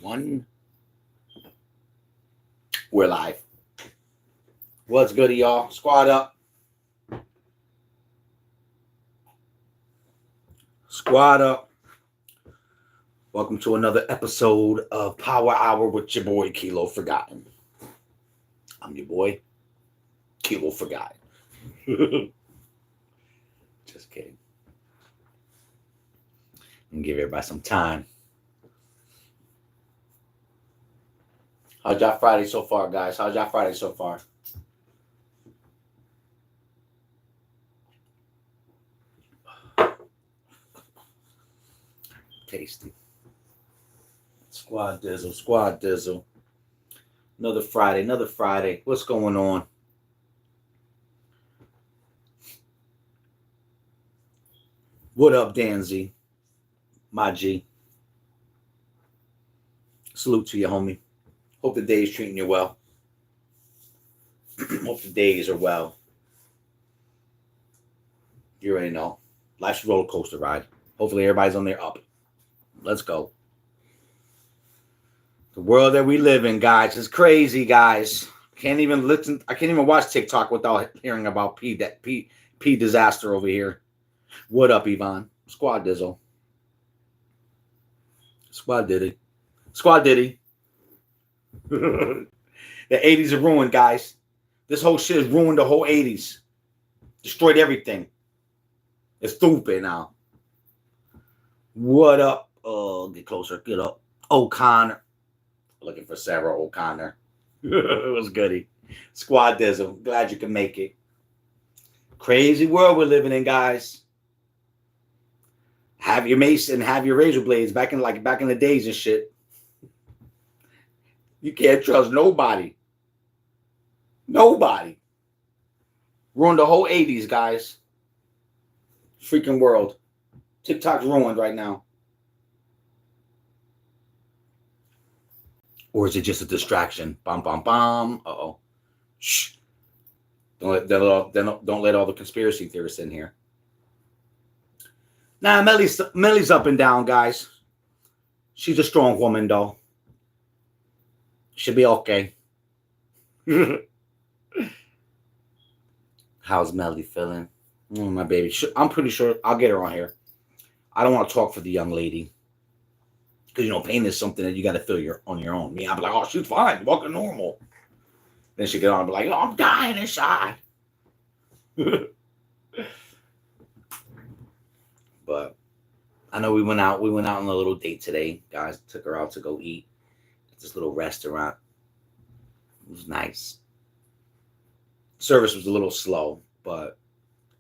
One. We're live. What's good, y'all? Squad up. Squad up. Welcome to another episode of Power Hour with your boy Kilo Forgotten. I'm your boy Kilo Forgotten. Just kidding. And give everybody some time. How's y'all Friday so far, guys? How's y'all Friday so far? Tasty. Squad Dizzle. Another Friday. What's going on? What up, Danzy? My G. Salute to you, homie. Hope the day is treating you well. Hope the days are well. You already know. Life's a roller coaster ride. Hopefully everybody's on their up. Let's go. The world that we live in, guys, is crazy, guys. I can't even watch TikTok without hearing about P disaster over here. What up, Yvonne? Squad Dizzle. Squad Diddy. The 80s are ruined, guys. This whole shit has ruined the whole 80s. Destroyed everything. It's stupid now. What up? Oh, get closer. Get up. O'Connor. Looking for Sarah O'Connor. It was goody. Squad Dizzle. Glad you can make it. Crazy world we're living in, guys. Have your mace and have your razor blades back in the days and shit. You can't trust nobody. Nobody. Ruined the whole 80s, guys. Freaking world. TikTok's ruined right now. Or is it just a distraction? Bum, bum, bum. Uh-oh. Shh. Don't let all the conspiracy theorists in here. Nah, Mellie's up and down, guys. She's a strong woman, though. Should be okay. How's Melly feeling? My baby. I'm pretty sure I'll get her on here. I don't want to talk for the young lady. Because, pain is something that you got to feel on your own. Me, I'm like, oh, she's fine. Walking normal. Then she get on and be like, oh, I'm dying inside. But I know we went out on a little date today. Guys took her out to go eat at this little restaurant. It was nice. Service was a little slow, but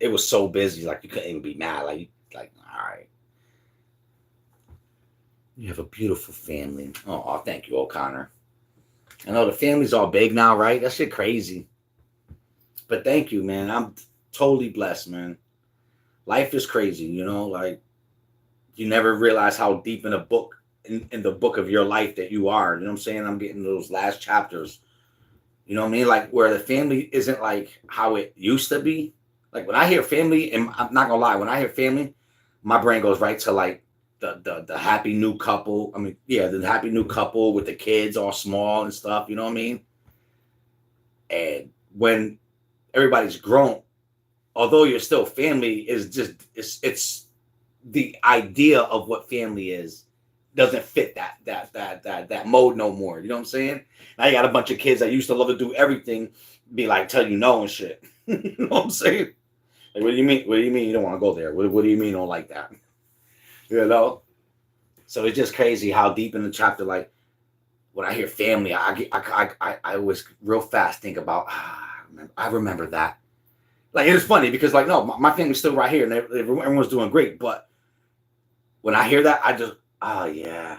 it was so busy, like you couldn't even be mad. Like all right. You have a beautiful family. Oh, thank you, O'Connor. I know the family's all big now, right? That shit crazy. But thank you, man. I'm totally blessed, man. Life is crazy, like you never realize how deep in a book, in the book of your life that you are. You know what I'm saying? I'm getting those last chapters. You know what I mean? Like where the family isn't like how it used to be. Like when I hear family, and I'm not gonna lie, when I hear family, my brain goes right to like the happy new couple. I mean, yeah, the happy new couple with the kids all small and stuff. You know what I mean? And when everybody's grown, although you're still family, is just it's the idea of what family is doesn't fit that mode no more. You know what I'm saying? Now you got a bunch of kids that used to love to do everything, be like tell you no and shit. You know what I'm saying? Like, what do you mean? What do you mean you don't want to go there? What do you mean you don't like that? So it's just crazy how deep in the chapter. Like when I hear family, I always real fast think about I remember that. Like it's funny because like no, my family's still right here and everyone's doing great. But when I hear that, I just yeah,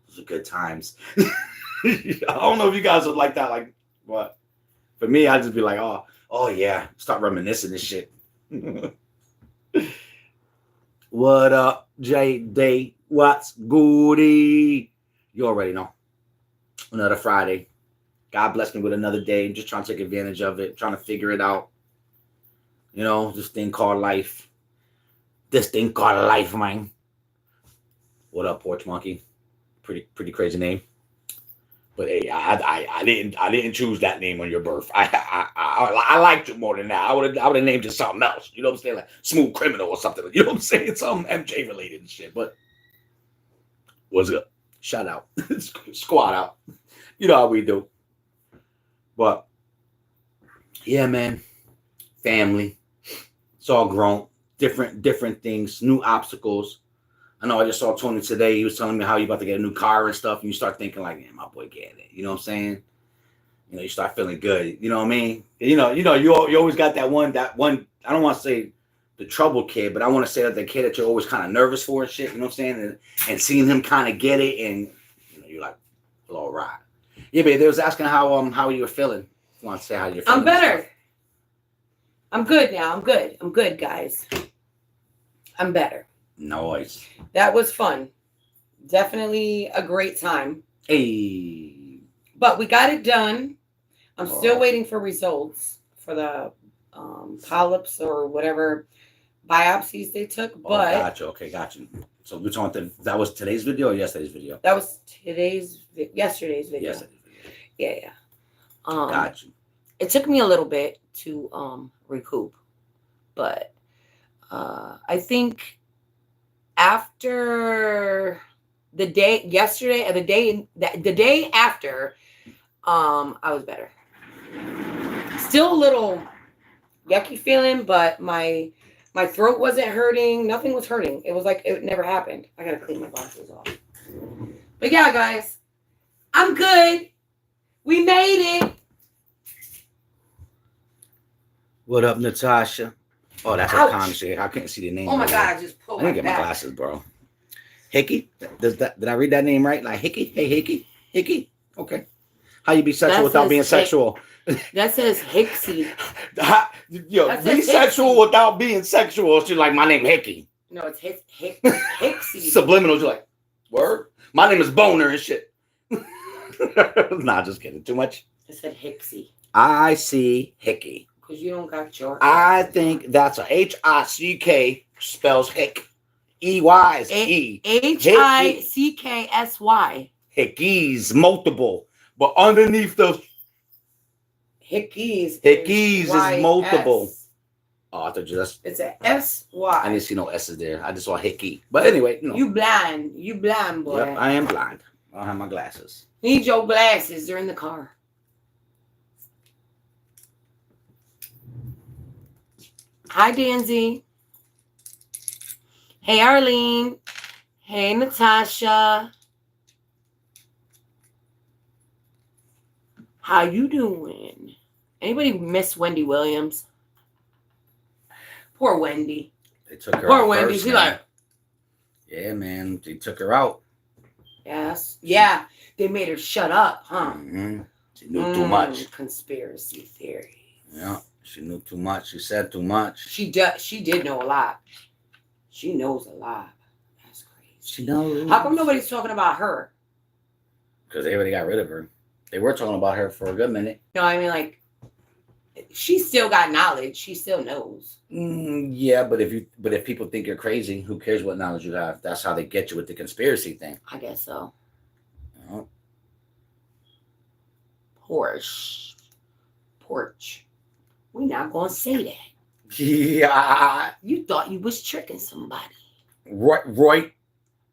those are good times. I don't know if you guys would like that. Like what? For me, I just be like oh yeah, start reminiscing this shit. What up, J-Day? What's goody? You already know. Another Friday. God bless me with another day. I'm just trying to take advantage of it, trying to figure it out. This thing called life. This thing called life, man. What up, Porch Monkey? Pretty crazy name. But hey, I didn't choose that name on your birth. I liked it more than that. I would have named it something else. You know what I'm saying? Like Smooth Criminal or something. You know what I'm saying? Something MJ related and shit. But what's up? Shout out. Squad out. You know how we do. But yeah, man. Family. It's all grown. Different things, new obstacles. I know I just saw Tony today. He was telling me how you about to get a new car and stuff. And you start thinking like, man, my boy getting it. You know what I'm saying? You know, you start feeling good. You know what I mean? You always got that one, I don't want to say the trouble kid, but I want to say that the kid that you're always kind of nervous for and shit. You know what I'm saying? And seeing him kind of get it, and you're like, well, all right. Yeah, but they was asking how you were feeling. You want to say how you're feeling? I'm better. I'm good now. I'm good. I'm good, guys. I'm better. Nice. That was fun. Definitely a great time. Hey. But we got it done. I'm still waiting for results for the polyps or whatever biopsies they took. But gotcha. Okay, gotcha. So we're talking that was today's video or yesterday's video? That was yesterday's video. Yeah. Gotcha. It took me a little bit to recoup, but I think after the day yesterday and the day after, I was better. Still a little yucky feeling, but my throat wasn't hurting. Nothing was hurting. It was like it never happened. I gotta clean my glasses off. But yeah, guys, I'm good. We made it. What up, Natasha? Oh, that's a comment. I couldn't see the name. Oh my God, I just pulled I didn't get my glasses, bro. Hickey? Did I read that name right? Like Hickey? Hey, Hickey? Hickey? Okay. How you be sexual without being sexual? That says Hicksy. Yo, be sexual without being sexual. She's like, my name Hickey. No, it's Hicksy. Subliminal. You're like, word? My name is Boner and shit. Nah, just kidding. Too much? It said Hicksy. I see Hickey. Because you don't got your... I think that's a Hick spells Hick. EY is E. Hicksy. Hickeys, multiple. But underneath the... Hickeys is multiple. Oh, I thought you just... It's a S-Y. I didn't see no S's there. I just saw Hickey. But anyway, You blind. You blind, boy. Yep, I am blind. I don't have my glasses. Need your glasses. They're in the car. Hi, Danzy. Hey, Arlene. Hey, Natasha. How you doing? Anybody miss Wendy Williams? Poor Wendy. They took her Poor out Wendy. first, She man. like... Yeah, man. They took her out. Yes. Yeah. They made her shut up, huh? Mm-hmm. She knew too much. Conspiracy theory. Yeah. She knew too much. She said too much. She did know a lot. She knows a lot. That's crazy. She knows. How come nobody's talking about her? Because they already got rid of her. They were talking about her for a good minute. No, I mean, like, she still got knowledge. She still knows. Yeah, but if people think you're crazy, who cares what knowledge you have? That's how they get you with the conspiracy thing. I guess so. Oh. Porch. We're not gonna say that. Yeah. You thought you was tricking somebody. Roy.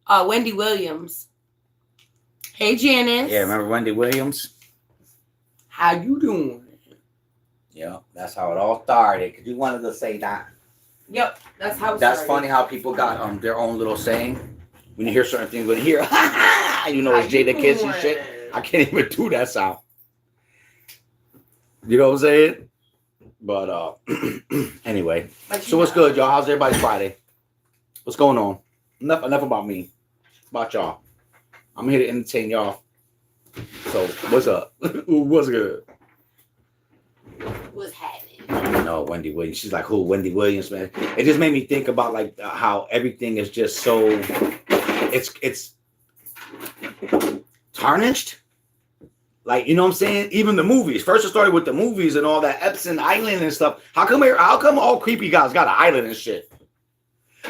Wendy Williams. Hey, Janice. Yeah, remember Wendy Williams? How you doing? Yeah, that's how it all started. Because you wanted to say that. Yep, that's how it That's started. funny how people got their own little saying. When you hear certain things, when you hear, you know, it's Jada Kiss and shit. I can't even do that sound. You know what I'm saying? But anyway. So what's good, y'all? How's everybody's Friday? What's going on? Enough about me. It's about y'all. I'm here to entertain y'all. So what's up? What's good? What's happening? You know, Wendy Williams. She's like, who? Wendy Williams, man. It just made me think about like how everything is just so it's tarnished. Like, you know what I'm saying? Even the movies. First it started with the movies and all that Epson Island and stuff. How come all creepy guys got an island and shit?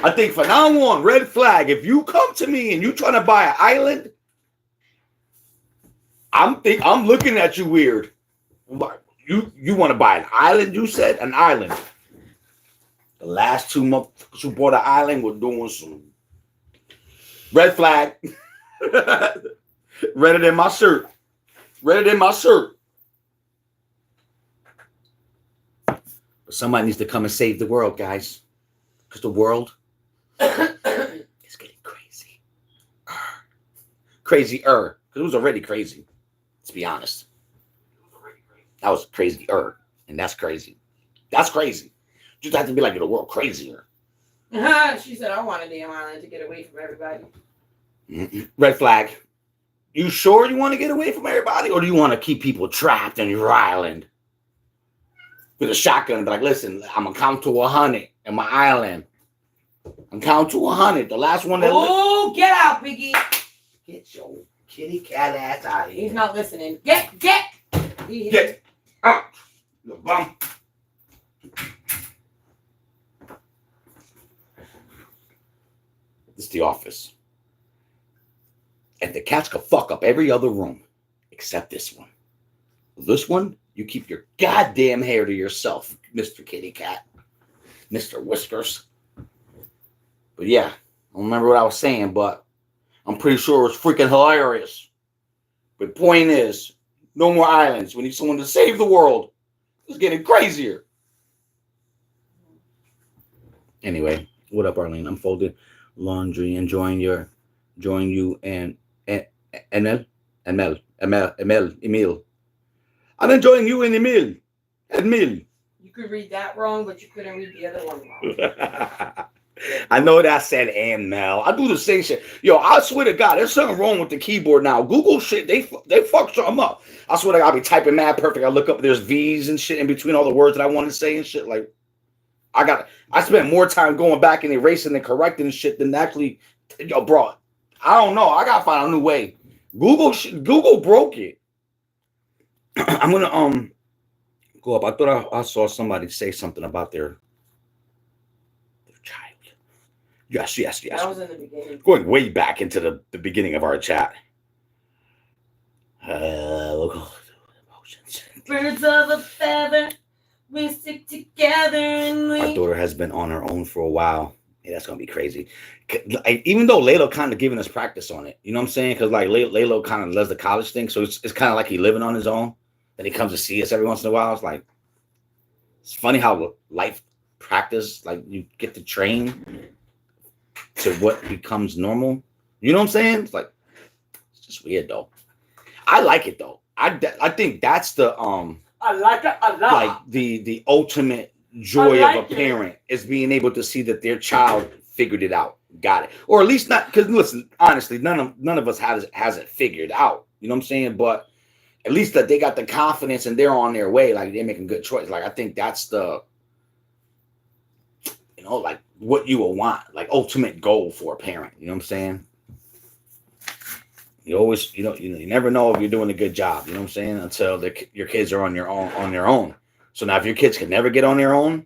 I think from now on, red flag. If you come to me and you trying to buy an island, I'm looking at you weird. You want to buy an island? You said an island. The last 2 months who bought an island were doing some red flag. Read it in my shirt. Read it in my shirt. But somebody needs to come and save the world, guys. Because the world is getting crazy. Crazier. Because it was already crazy. Let's be honest. That was crazier. And that's crazy. That's crazy. You just have to be like the world crazier. She said, I want a damn island to get away from everybody. Red flag. You sure you want to get away from everybody? Or do you want to keep people trapped in your island? With a shotgun and be like, listen, I'm going to count to 100 in my island. I'm counting to 100. The last one that... Oh, get out, Biggie. Get your kitty cat ass out of here. He's not listening. Get out. The bum. This is the office. And the cats could fuck up every other room except this one. This one, you keep your goddamn hair to yourself, Mr. Kitty Cat. Mr. Whiskers. But yeah, I don't remember what I was saying, but I'm pretty sure it was freaking hilarious. But point is, no more islands. We need someone to save the world. It's getting crazier. Anyway, what up, Arlene? I'm folding laundry, enjoying you and Emil. I'm enjoying you and Emil. You could read that wrong, but you couldn't read the other one wrong. I know that said and Mel. I do the same shit. Yo, I swear to God, there's something wrong with the keyboard now. Google shit, they fuck something up. I swear to God, I'll be typing mad perfect. I look up, there's V's and shit in between all the words that I want to say and shit. Like, I spent more time going back and erasing and correcting shit than actually, yo, bro. I don't know. I gotta find a new way. Google broke it. I'm gonna go up. I thought I saw somebody say something about their child. Yes. That was in the beginning. Going way back into the beginning of our chat. Local emotions. Birds of a feather, we stick together and we... Our daughter has been on her own for a while. Yeah, that's gonna be crazy. Even though Laylo kind of giving us practice on it, you know what I'm saying? Because like Laylo kind of does the college thing, so it's kind of like he living on his own. Then he comes to see us every once in a while. It's like, it's funny how life practice, like you get to train to what becomes normal. You know what I'm saying? It's like, it's just weird though. I like it though. I think that's the I like it a lot. Like the ultimate joy of a parent is being able to see that their child figured it out, got it, or at least not. Because listen, honestly, none of us has it figured out. You know what I'm saying? But at least that they got the confidence and they're on their way. Like they're making good choices. Like I think that's the, you know, like what you will want, like ultimate goal for a parent. You know what I'm saying? You always, you never know if you're doing a good job. You know what I'm saying? Until your kids are on their own. So now, if your kids can never get on their own,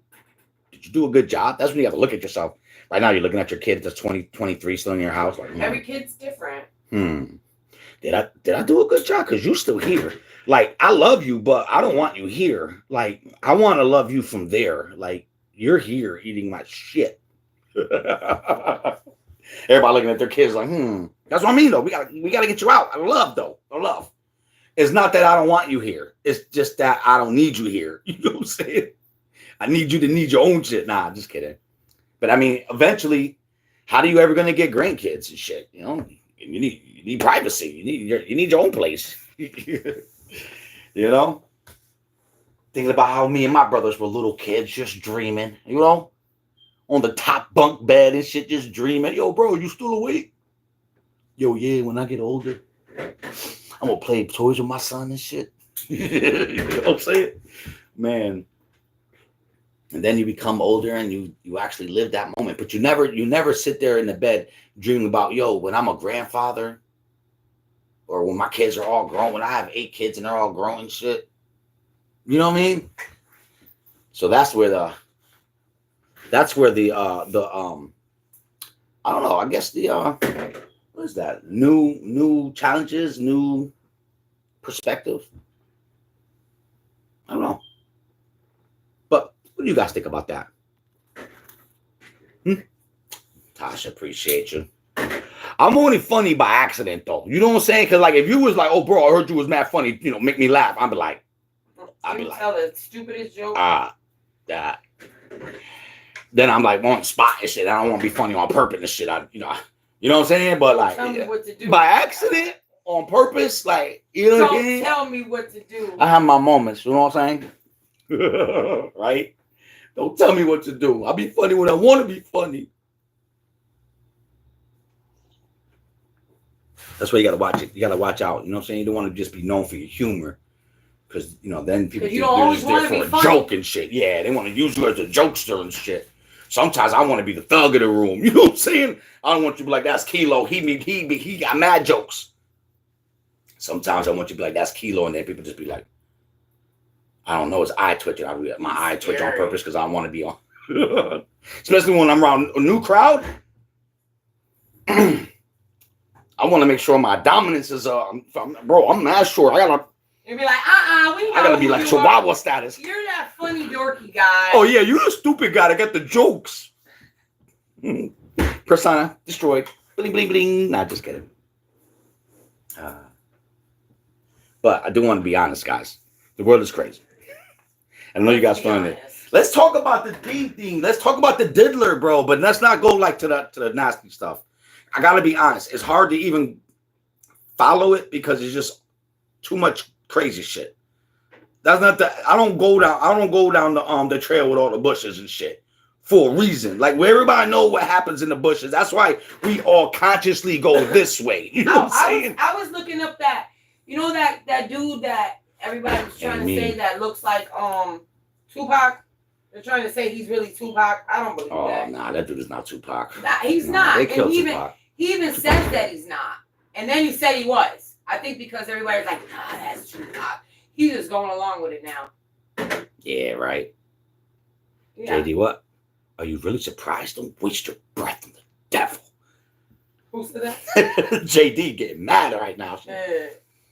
did you do a good job? That's when you have to look at yourself. Right now, you're looking at your kid that's 20, 23, still in your house. Like, every kid's different. Did I do a good job? Because you're still here. Like, I love you, but I don't want you here. Like, I want to love you from there. Like, you're here eating my shit. Everybody looking at their kids like, That's what I mean, though. We gotta get you out. I love. It's not that I don't want you here. It's just that I don't need you here. You know what I'm saying? I need you to need your own shit. Nah, just kidding. But I mean, eventually, how do you ever gonna get grandkids and shit? You know, you need privacy. You need your own place. You know? Thinking about how me and my brothers were little kids just dreaming, you know? On the top bunk bed and shit, just dreaming. Yo, bro, you still awake? Yo, yeah, when I get older, I'm gonna play toys with my son and shit. You know what I'm saying? Man. And then you become older and you actually live that moment. But you never sit there in the bed dreaming about, yo, when I'm a grandfather, or when my kids are all grown, when I have 8 kids and they're all grown and shit. You know what I mean? So that's where the I don't know, I guess the what is that? New challenges, new perspective. I don't know. But what do you guys think about that? Tasha, appreciate you. I'm only funny by accident, though. You know what I'm saying? Because, like, if you was like, oh, bro, I heard you was mad funny, you know, make me laugh, I'd be like, tell the stupidest joke. That. Then I'm like on spot and shit. I don't want to be funny on purpose and shit. You know what I'm saying? But like, tell me what to do. By accident, on purpose, like, you know what I mean? Tell me what to do. I have my moments. You know what I'm saying? Right? Don't tell me what to do. I'll be funny when I want to be funny. That's why you gotta watch it. You gotta watch out. You know what I'm saying? You don't want to just be known for your humor, because you know then people you don't always there for a funny. joke and shit. Yeah, they want to use you as a jokester and shit. Sometimes I want to be the thug of the room. You know what I'm saying? I don't want you to be like, that's Kilo. He got mad jokes. Sometimes I want you to be like, that's Kilo, and then people just be like, I don't know, it's eye twitching. I be my eye twitch on purpose because I want to be on. Especially when I'm around a new crowd. I want to make sure my dominance is bro, I'm not sure. You'd be like, we know I gotta be like Chihuahua status. You're that funny dorky guy. Oh yeah, you're the stupid guy that got the jokes. Persona destroyed. Bling bling bling. Nah, just kidding. But I do want to be honest, guys. The world is crazy. I know you guys feeling it. Let's talk about the D thing. Let's talk about the diddler, bro. But let's not go like to the nasty stuff. I gotta be honest. It's hard to even follow it because it's just too much crazy shit. That's not the. I don't go down the trail with all the bushes and shit for a reason. Like where everybody know what happens in the bushes. That's why we all consciously go this way. You know what I'm saying? I was looking up that. You know that dude that everybody was trying to say that looks like Tupac. They're trying to say he's really Tupac. I don't believe that. Oh nah, that dude is not Tupac. Nah, he's not. They killed Tupac. He even says that he's not. And then he said he was. I think because everybody's like, nah, that's Tupac. He's just going along with it now. Yeah, right. Yeah. JD, what? Are you really surprised? Don't waste your breath on the devil. Who said that? JD getting mad right now.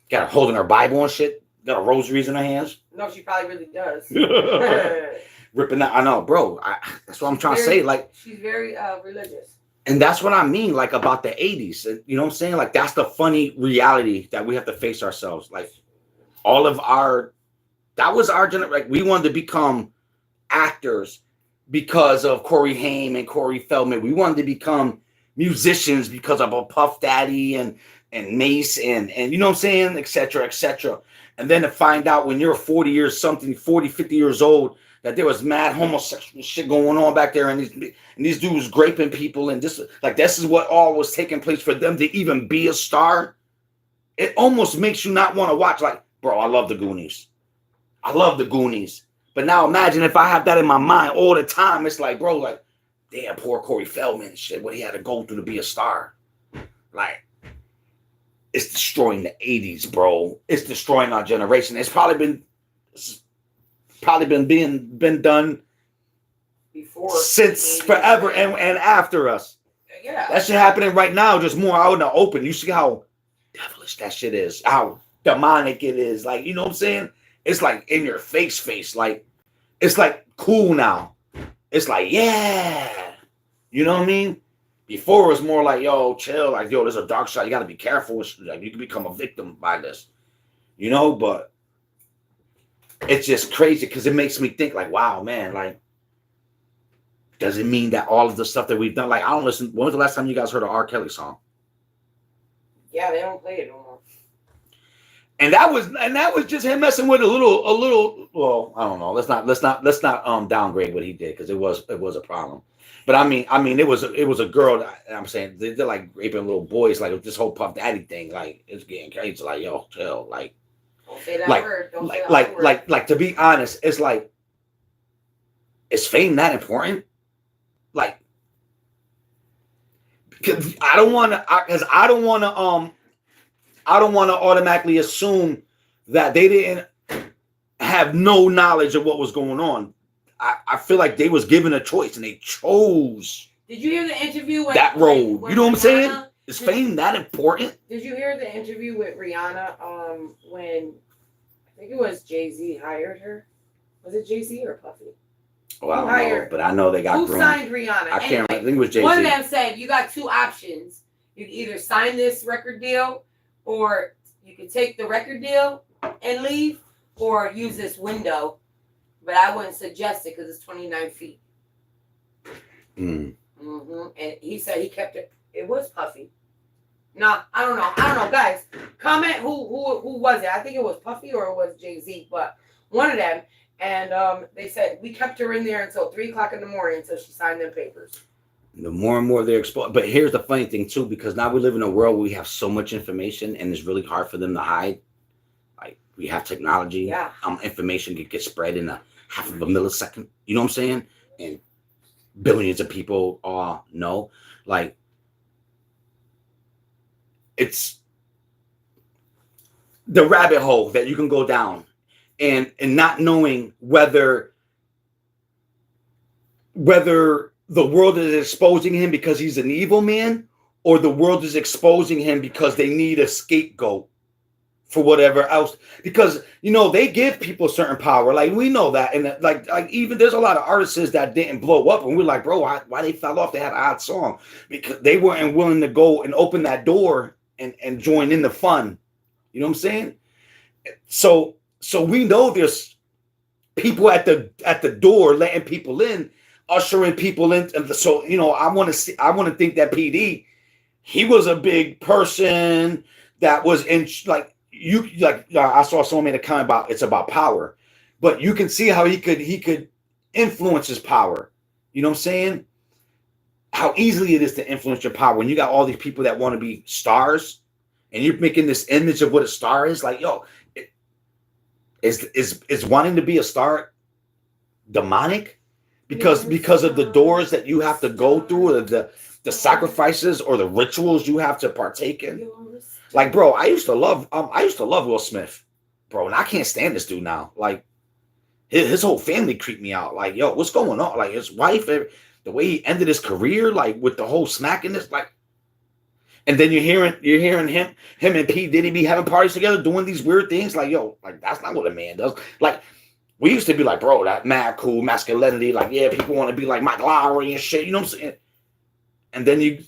Got her holding her Bible and shit. Got her rosaries in her hands. No, she probably really does. Ripping that. I know, bro. That's what I'm trying to say. Like, she's very religious. And that's what I mean, like, about the 80s. You know what I'm saying? Like, that's the funny reality that we have to face ourselves. Like, that was our generation. Like, we wanted to become actors because of Corey Haim and Corey Feldman. We wanted to become musicians because of a Puff Daddy and Mace and you know what I'm saying, et cetera, et cetera. And then to find out when you're 40 years, 50 years old, that there was mad homosexual shit going on back there, and these dudes graping people, and this is what all was taking place for them to even be a star. It almost makes you not want to watch. Like, bro, I love the Goonies. But now imagine if I have that in my mind all the time. It's like, bro, like, damn, poor Corey Feldman and shit, what he had to go through to be a star. Like, it's destroying the 80s, bro. It's destroying our generation. It's probably been been done before since forever and after us. Yeah, that shit happening right now, just more out in the open. You see how devilish that shit is, how demonic it is. Like, you know what I'm saying? It's like in your face. Like, it's like cool now. It's like, yeah, you know what I mean? Before it was more like, yo, chill. Like, yo, there's a dark side. You got to be careful. Like, you can become a victim by this, you know. But it's just crazy because it makes me think, like, wow, man, like, does it mean that all of the stuff that we've done, like, I don't listen. When was the last time you guys heard an R. Kelly song? Yeah, they don't play it no more. And that was just him messing with a little. Well, I don't know. Let's not downgrade what he did, because it was a problem. But I mean, it was a girl. I'm saying they're like raping little boys, like this whole Puff Daddy thing. Like, it's getting crazy. Like, yo, chill. Like, don't say that word. Don't say that word. Like to be honest, it's like, is fame that important? Like, because I don't want to automatically assume that they didn't have no knowledge of what was going on. I feel like they was given a choice and they chose. Did you hear the interview? That road. You know what I'm saying? Is fame that important? Did you hear the interview with Rihanna? When I think it was Jay-Z hired her. Was it Jay-Z or Puffy? Well, I don't know, but I know they got Who groomed. signed Rihanna? I can't remember. I think it was Jay-Z. One of them said, you got two options. You can either sign this record deal, or you can take the record deal and leave, or use this window. But I wouldn't suggest it because it's 29 feet. And he said he kept it. It was Puffy. No, I don't know, guys. Comment who was it? I think it was Puffy or it was Jay-Z, but one of them. And they said we kept her in there until 3:00 in the morning until she signed them papers. The more and more they're exposed. But here's the funny thing too, because now we live in a world where we have so much information, and it's really hard for them to hide. Like we have technology. Yeah. Information can get spread in a half of a millisecond. You know what I'm saying? And billions of people know. Like it's the rabbit hole that you can go down, and not knowing whether the world is exposing him because he's an evil man, or the world is exposing him because they need a scapegoat for whatever else. Because they give people certain power, like we know that, and like even there's a lot of artists that didn't blow up, and we're like, bro, why they fell off? They had an odd song because they weren't willing to go and open that door and join in the fun. You know what I'm saying? So we know there's people at the door letting people in, ushering people in. And so I want to think that PD, he was a big person that was in I saw someone made a comment about it's about power, but you can see how he could influence his power. You know what I'm saying? How easily it is to influence your power when you got all these people that want to be stars, and you're making this image of what a star is. Like, yo, is wanting to be a star demonic because of the doors that you have to go through, or the sacrifices or the rituals you have to partake in? Like, bro, I used to love Will Smith, bro, and I can't stand this dude now. Like, his whole family creeped me out. Like, yo, what's going on? Like, his wife, the way he ended his career, like with the whole smacking this, like, and then you're hearing him and P Diddy be having parties together, doing these weird things. Like, yo, like that's not what a man does. Like, we used to be like, bro, that mad cool masculinity. Like, yeah, people want to be like Mike Lowry and shit. You know what I'm saying? And then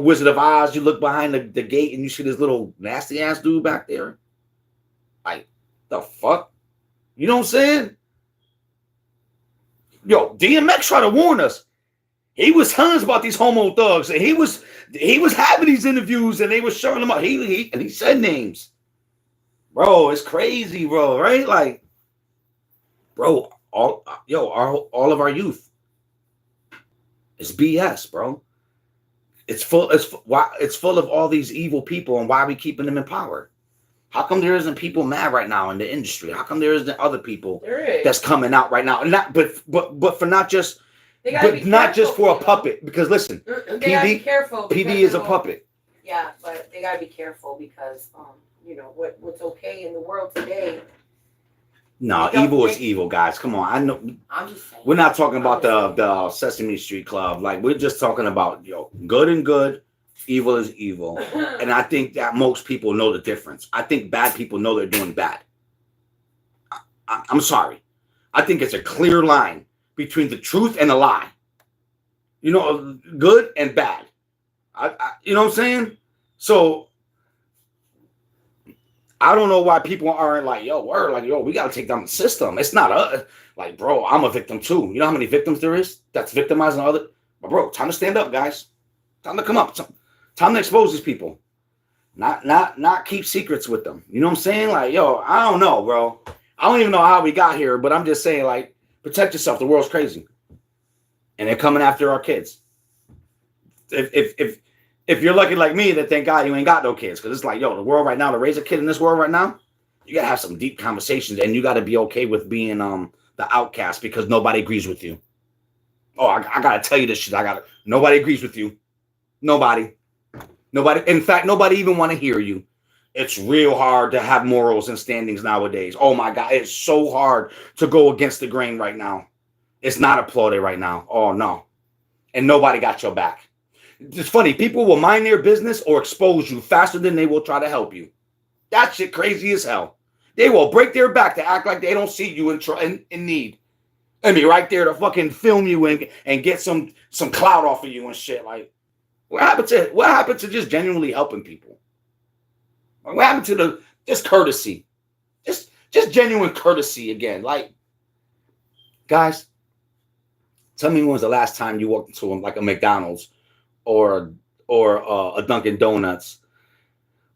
Wizard of Oz, you look behind the gate and you see this little nasty ass dude back there. Like, the fuck? You know what I'm saying? Yo, DMX tried to warn us. He was telling us about these homo thugs, and he was having these interviews, and they were showing them up. He said names, bro. It's crazy, bro. Right? Like, bro, all of our youth is BS, bro. It's full of all these evil people, and why are we keeping them in power? How come there isn't people mad right now in the industry? How come there isn't other people that's coming out right now? And not, but for not just. But not just for a puppet, because listen, PD is a puppet. Yeah, but they gotta be careful because what's okay in the world today. No, evil is evil, guys. Come on, I know. I'm just saying. We're not talking about the Sesame Street Club. Like, we're just talking about good and good, evil is evil, and I think that most people know the difference. I think bad people know they're doing bad. I'm sorry. I think it's a clear line between the truth and a lie. Good and bad. You know what I'm saying? So I don't know why people aren't like, we got to take down the system. It's not like, bro, I'm a victim too. You know how many victims there is that's victimizing other? But bro, time to stand up, guys. Time to come up. Time to expose these people. Not keep secrets with them. You know what I'm saying? Like, yo, I don't know, bro. I don't even know how we got here, but I'm just saying, like, protect yourself. The world's crazy, and they're coming after our kids. If you're lucky like me, then thank God you ain't got no kids, because it's like, yo, the world right now, to raise a kid in this world right now, you gotta have some deep conversations, and you gotta be okay with being the outcast because nobody agrees with you. Oh, I gotta tell you this shit. Nobody agrees with you. Nobody. In fact, nobody even want to hear you. It's real hard to have morals and standings nowadays. Oh my God, it's so hard to go against the grain right now. It's not applauded right now. Oh no. And nobody got your back. It's funny. People will mind their business or expose you faster than they will try to help you. That shit crazy as hell. They will break their back to act like they don't see you in need. And be right there to fucking film you and get some clout off of you and shit. Like, what happened to just genuinely helping people? What happened to just courtesy? Just genuine courtesy again. Like, guys, tell me when was the last time you walked into like a McDonald's or a Dunkin' Donuts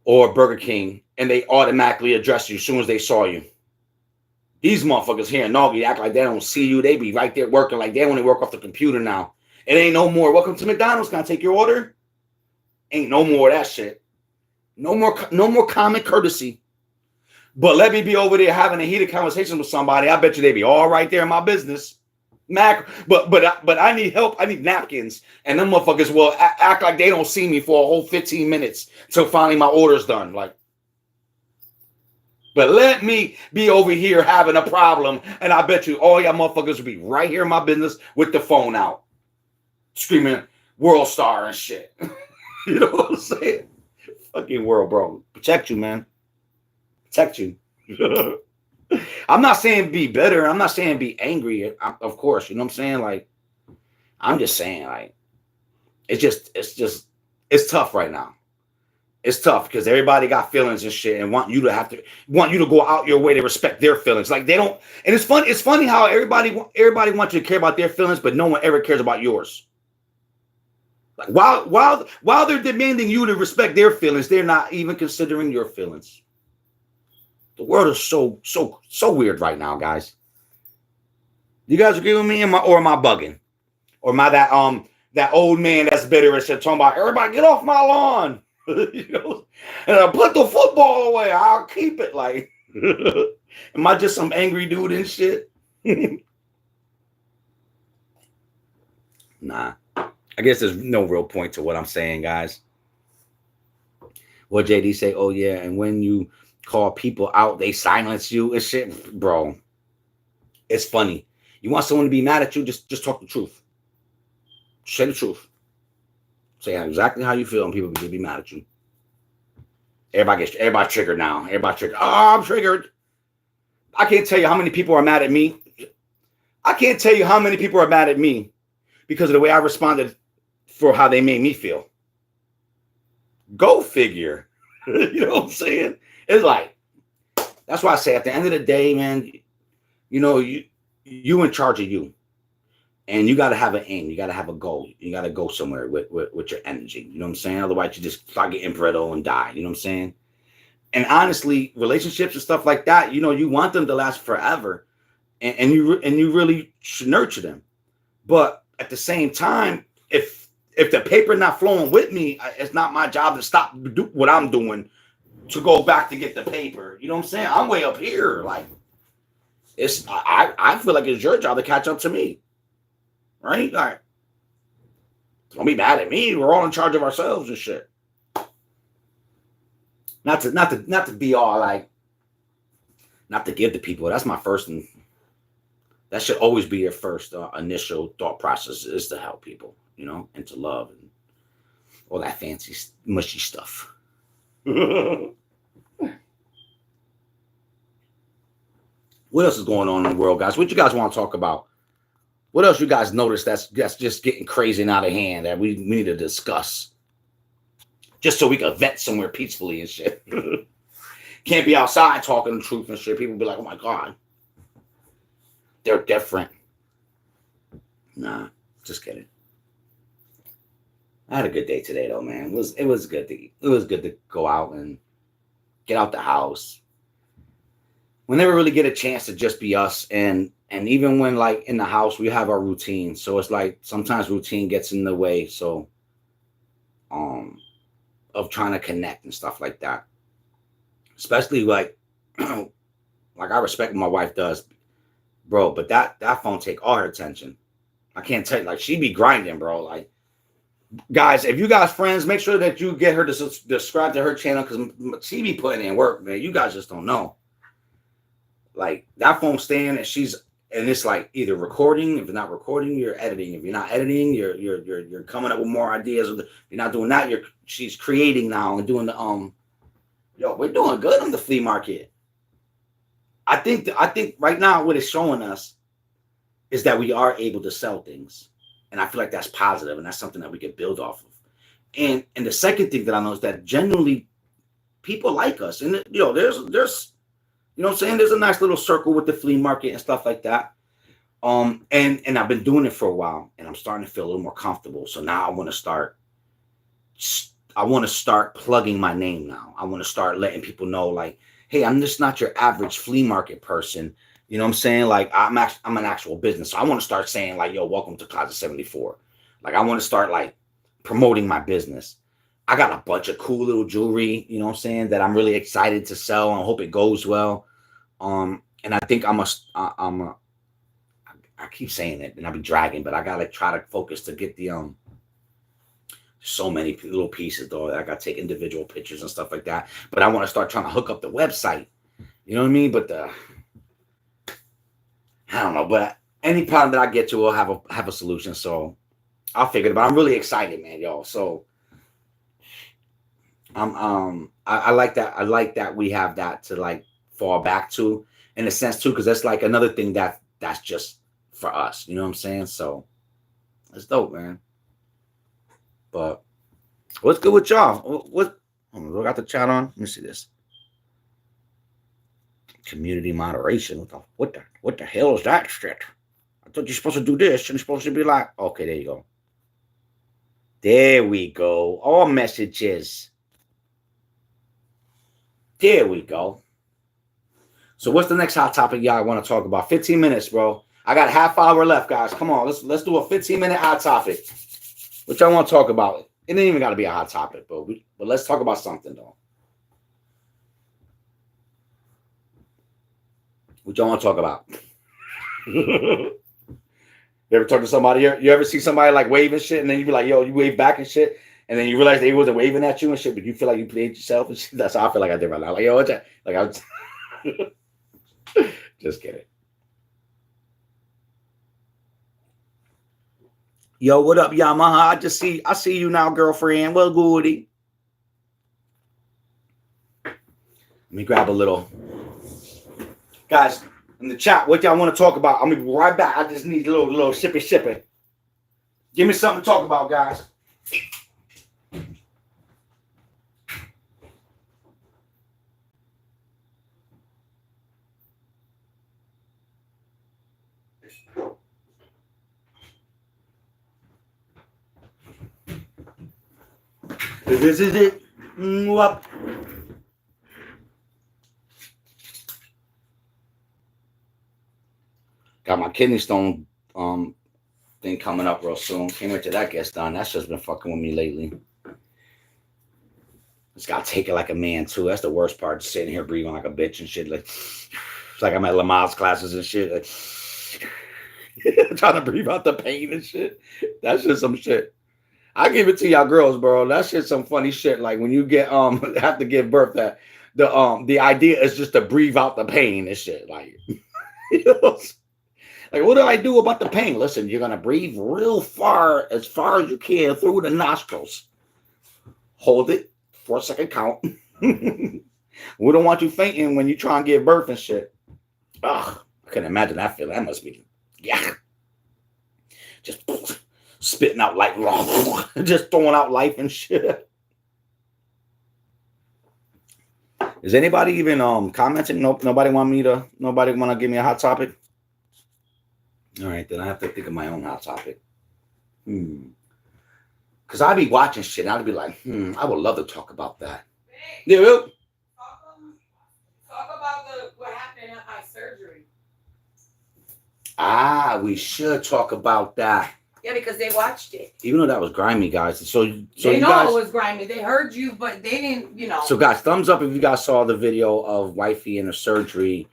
or Burger King and they automatically address you as soon as they saw you. These motherfuckers here in Noggy act like they don't see you. They be right there working like they only work off the computer now. It ain't no more. Welcome to McDonald's. Can I take your order? Ain't no more of that shit. No more common courtesy. But let me be over there having a heated conversation with somebody. I bet you they be all right there in my business. Mac, but I need help. I need napkins. And them motherfuckers will act like they don't see me for a whole 15 minutes till finally my order's done. Like, but let me be over here having a problem, and I bet you all y'all motherfuckers will be right here in my business with the phone out, screaming World Star and shit. You know what I'm saying? Fucking world, bro. Protect you, man. Protect you. I'm not saying be better. I'm not saying be angry. Of course, you know what I'm saying? Like, I'm just saying, like, it's tough right now. It's tough because everybody got feelings and shit and want you to go out your way to respect their feelings. Like, they don't, and it's funny how everybody wants you to care about their feelings, but no one ever cares about yours. Like, while they're demanding you to respect their feelings, they're not even considering your feelings. The world is so weird right now, guys. You guys agree with me, or am I bugging? Or am I that old man that's bitter and shit talking about everybody get off my lawn? You know, and I put the football away. I'll keep it. Like, am I just some angry dude and shit? Nah. I guess there's no real point to what I'm saying, guys. What JD say? Oh yeah, and when you call people out, they silence you and shit, bro. It's funny. You want someone to be mad at you? Just talk the truth. Say the truth. Say exactly how you feel, and people will be mad at you. Everybody triggered now. Everybody triggered. Oh, I'm triggered. I can't tell you how many people are mad at me. I can't tell you how many people are mad at me because of the way I responded for how they made me feel. Go figure. You know what I'm saying? It's like, that's why I say at the end of the day, man, you know, you in charge of you. And you got to have an aim. You got to have a goal. You got to go somewhere with your energy. You know what I'm saying? Otherwise, you just start getting brittle and die. You know what I'm saying? And honestly, relationships and stuff like that, you know, you want them to last forever. And you really should nurture them. But at the same time, if the paper not flowing with me, it's not my job to stop what I'm doing to go back to get the paper. You know what I'm saying? I'm way up here. Like, I feel like it's your job to catch up to me. Right? All right. Don't be mad at me. We're all in charge of ourselves and shit. Not to be all like, not to give to people. That's my first, and that should always be your first initial thought process, is to help people, you know, and to love and all that fancy mushy stuff. What else is going on in the world, guys? What you guys want to talk about? What else you guys notice that's just getting crazy and out of hand that we need to discuss? Just so we can vent somewhere peacefully and shit. Can't be outside talking the truth and shit. People be like, oh my God. They're different. Nah, just kidding. I had a good day today though, man. It was good to go out and get out the house. We never really get a chance to just be us, and even when like in the house we have our routine, so it's like sometimes routine gets in the way, so of trying to connect and stuff like that, especially like like I respect what my wife does, bro, but that phone take all her attention. I can't tell you, like, she be grinding, bro. Like, guys, if you guys friends, make sure that you get her to subscribe to her channel, because she be putting in work, man. You guys just don't know. Like, that phone staying, and and it's like either recording. If you're not recording, you're editing. If you're not editing, you're coming up with more ideas. If you're not doing that, she's creating now and doing the Yo, we're doing good on the flea market. I think right now what it's showing us is that we are able to sell things, and I feel like that's positive, and that's something that we can build off of. And the second thing that I know is that genuinely people like us, and there's you know what I'm saying, there's a nice little circle with the flea market and stuff like that. And I've been doing it for a while, and I'm starting to feel a little more comfortable. So now I want to start plugging my name now. I want to start letting people know, like, hey, I'm just not your average flea market person. You know what I'm saying? Like, I'm an actual business. So I want to start saying, like, yo, welcome to Closet 74. Like, I want to start, like, promoting my business. I got a bunch of cool little jewelry, you know what I'm saying, that I'm really excited to sell, and I hope it goes well. And I think I keep saying it, and I'll be dragging, but I gotta try to focus to get the so many little pieces though. I gotta take individual pictures and stuff like that. But I want to start trying to hook up the website. You know what I mean? But I don't know. But any problem that I get to will have a solution. So I'll figure it out. But I'm really excited, man, y'all. So I like that. I like that we have that to like fall back to in a sense too, because that's like another thing that's just for us. You know what I'm saying? So it's dope, man. But what's good with y'all? What? I got the chat on. Let me see this. Community moderation. What the hell is that shit? I thought you're supposed to do this, and you're supposed to be like, okay, there you go. There we go. All messages. There we go. So what's the next hot topic y'all want to talk about? 15 minutes, bro. I got a half hour left, guys. Come on, let's do a 15-minute hot topic. What y'all want to talk about? It ain't even got to be a hot topic, but let's talk about something though. What y'all want to talk about? You ever talk to somebody? You ever see somebody like waving shit, and then you be like, yo, you wave back and shit, and then you realize they wasn't waving at you and shit, but you feel like you played yourself and shit? That's how I feel like I did right now. Like, yo, what's that? Like, I was just kidding. Yo, what up, Yamaha? I see you now, girlfriend. Well, goody. Let me grab a little. Guys, in the chat, what y'all want to talk about? I'm gonna be right back. I just need a little sippy. Give me something to talk about, guys. This is it. What? Got my kidney stone thing coming up real soon. Can't wait till that gets done. That's just been fucking with me lately. Just gotta take it like a man too. That's the worst part. Sitting here breathing like a bitch and shit. Like it's like I'm at Lamaze classes and shit. Like trying to breathe out the pain and shit. That's just some shit. I give it to y'all girls, bro. That shit's some funny shit. Like when you get have to give birth, that the idea is just to breathe out the pain and shit. Like, you know, like what do I do about the pain? Listen, you're gonna breathe real far as you can through the nostrils. Hold it 4-second count. We don't want you fainting when you try and give birth and shit. Ugh, I can imagine that feeling. That must be just spitting out life, just throwing out life and shit. Is anybody even commenting? Nope. Nobody want to give me a hot topic? All right, then I have to think of my own hot topic. Because I'd be watching shit and I'd be like, I would love to talk about that. Hey, yeah. Talk about what happened at my surgery. We should talk about that. Yeah, because they watched it. Even though that was grimy, guys. So they you know guys, it was grimy. They heard you, but they didn't, So guys, thumbs up if you guys saw the video of wifey and her surgery.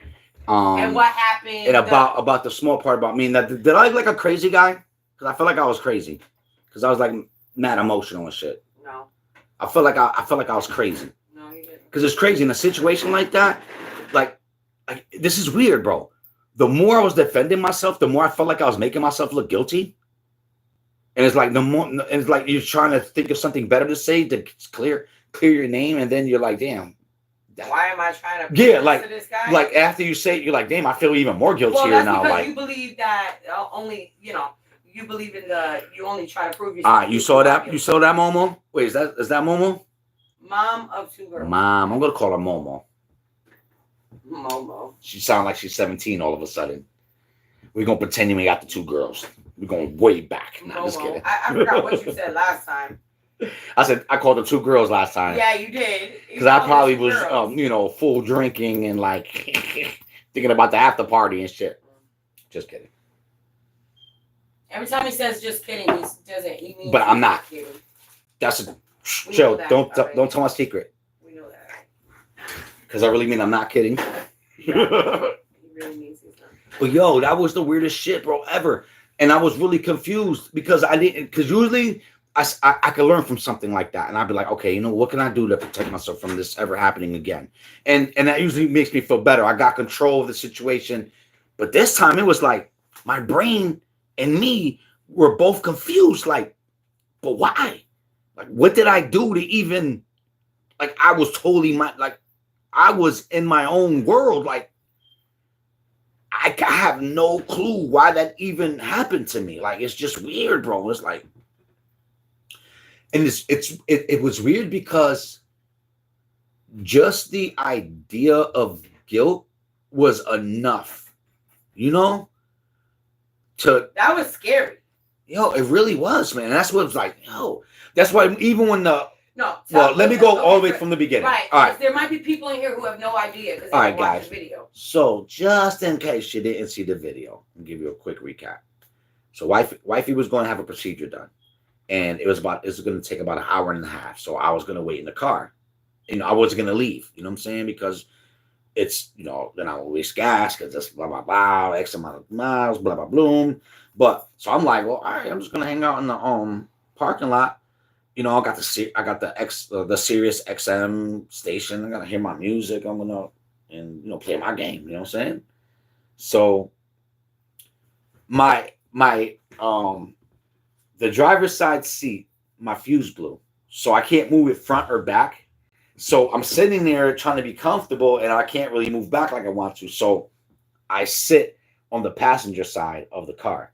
And what happened. And about the small part about me. That did I look like a crazy guy? Because I felt like I was crazy. Because I was like mad emotional and shit. No. I felt like I was crazy. No, you didn't. Because it's crazy in a situation like that. Like this is weird, bro. the more I was defending myself, the more I felt like I was making myself look guilty. And it's like the more, and it's like you're trying to think of something better to say to clear your name, and then you're like, damn. Why am I trying to? Yeah, like to this guy? like after you say it, you're like, damn, I feel even more guilty that's now. Because like you believe that only you believe in you only try to prove yourself. You saw that? You saw that, Momo? Wait, is that Momo? Mom of 2 girls. Mom, I'm gonna call her Momo. Momo. She sounds like she's 17 all of a sudden. We're gonna pretend we got the 2 girls. We're going way back. No, I'm just kidding. I forgot what you said last time. I said I called her 2 girls last time. Yeah, you did. Because I probably was, full drinking and like thinking about the after party and shit. Just kidding. Every time he says "just kidding," he doesn't. He means. But I'm not. Kidding. That's a chill. Don't tell my secret. We know that. Because I really mean I'm not kidding. He really means he's not. But yo, that was the weirdest shit, bro, ever. And I was really confused because I didn't. Because usually I could learn from something like that, and I'd be like, okay, what can I do to protect myself from this ever happening again? And that usually makes me feel better. I got control of the situation, but this time it was like my brain and me were both confused. Like, but why? Like, what did I do to even? Like, I was totally I was in my own world. Like, I have no clue why that even happened to me. Like, it's just weird, bro. It's like. And it was weird because just the idea of guilt was enough, that was scary. It really was, man. That's what it was like, that's why even when let me go all the way from the beginning. Right. All right. There might be people in here who have no idea because they didn't watch the video. So just in case you didn't see the video, I'll give you a quick recap. So wifey was going to have a procedure done. And it was going to take about an hour and a half. So I was going to wait in the car. I wasn't going to leave. You know what I'm saying? Because it's, then I will waste gas because it's blah, blah, blah, X amount of miles, blah, blah, bloom. But so I'm like, well, all right, I'm just going to hang out in the parking lot. I got the Sirius XM station. I got to hear my music. I'm going to, play my game. You know what I'm saying? So the driver's side seat, my fuse blew. So I can't move it front or back. So I'm sitting there trying to be comfortable and I can't really move back like I want to. So I sit on the passenger side of the car.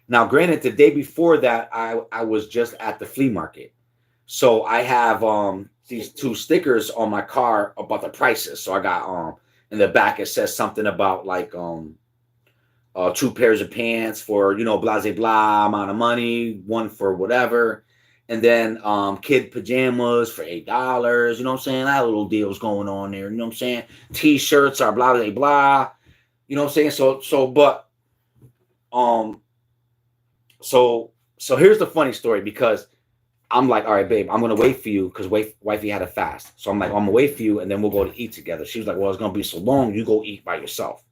Now, granted, the day before that, I was just at the flea market. So I have these 2 stickers on my car about the prices. So I got in the back, it says something about like 2 pairs of pants for, blah, blah, blah amount of money, 1 for whatever. And then kid pajamas for $8. You know what I'm saying? I had little deals going on there. You know what I'm saying? T-shirts are blah, blah, blah. You know what I'm saying? So here's the funny story because I'm like, all right, babe, I'm going to wait for you because wifey had a fast. So I'm like, I'm going to wait for you and then we'll go to eat together. She was like, well, it's going to be so long. You go eat by yourself.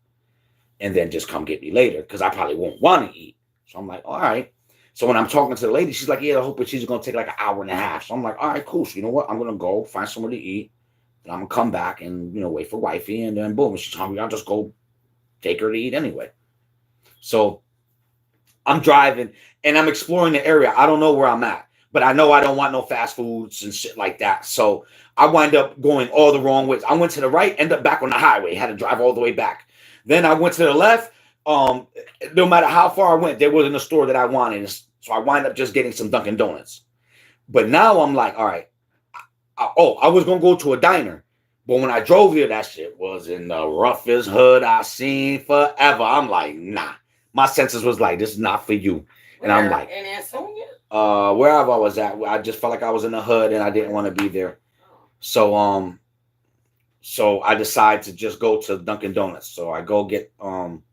And then just come get me later because I probably won't want to eat. So I'm like, all right. So when I'm talking to the lady, she's like, yeah, I hope she's going to take like an hour and a half. So I'm like, all right, cool. So you know what? I'm going to go find somewhere to eat. And I'm going to come back and, wait for wifey. And then boom, she's hungry. I'll just go take her to eat anyway. So I'm driving and I'm exploring the area. I don't know where I'm at, but I know I don't want no fast foods and shit like that. So I wind up going all the wrong ways. I went to the right, end up back on the highway, had to drive all the way back. Then I went to the left. No matter how far I went, there wasn't a store that I wanted. So I wind up just getting some Dunkin' Donuts. But now I'm like, all right. I was going to go to a diner. But when I drove here, that shit was in the roughest hood I've seen forever. I'm like, nah. My senses was like, this is not for you. And I'm like, in Ansonia? Wherever I was at, I just felt like I was in the hood and I didn't want to be there. So I decided to just go to Dunkin' Donuts. So I go get Dunkin'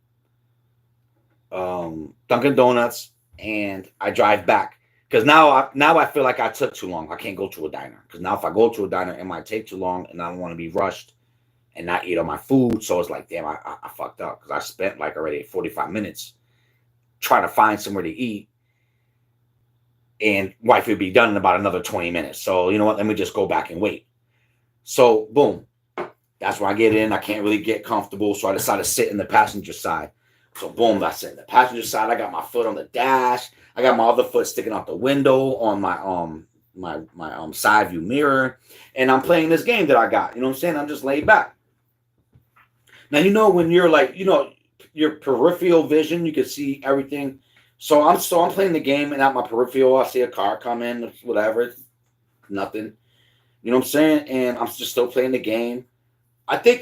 Donuts and I drive back. Because now I feel like I took too long. I can't go to a diner. Because now if I go to a diner, it might take too long and I don't want to be rushed and not eat all my food. So it's like, damn, I fucked up. Because I spent like already 45 minutes trying to find somewhere to eat. And wife would be done in about another 20 minutes. So you know what? Let me just go back and wait. So boom. That's where I get in. I can't really get comfortable, so I decide to sit in the passenger side. So boom, I sit in the passenger side. I got my foot on the dash. I got my other foot sticking out the window on my side view mirror, and I'm playing this game that I got. You know what I'm saying? I'm just laid back. Now when you're like your peripheral vision, you can see everything. So I'm playing the game, and at my peripheral, I see a car come in, whatever, it's nothing. You know what I'm saying? And I'm just still playing the game.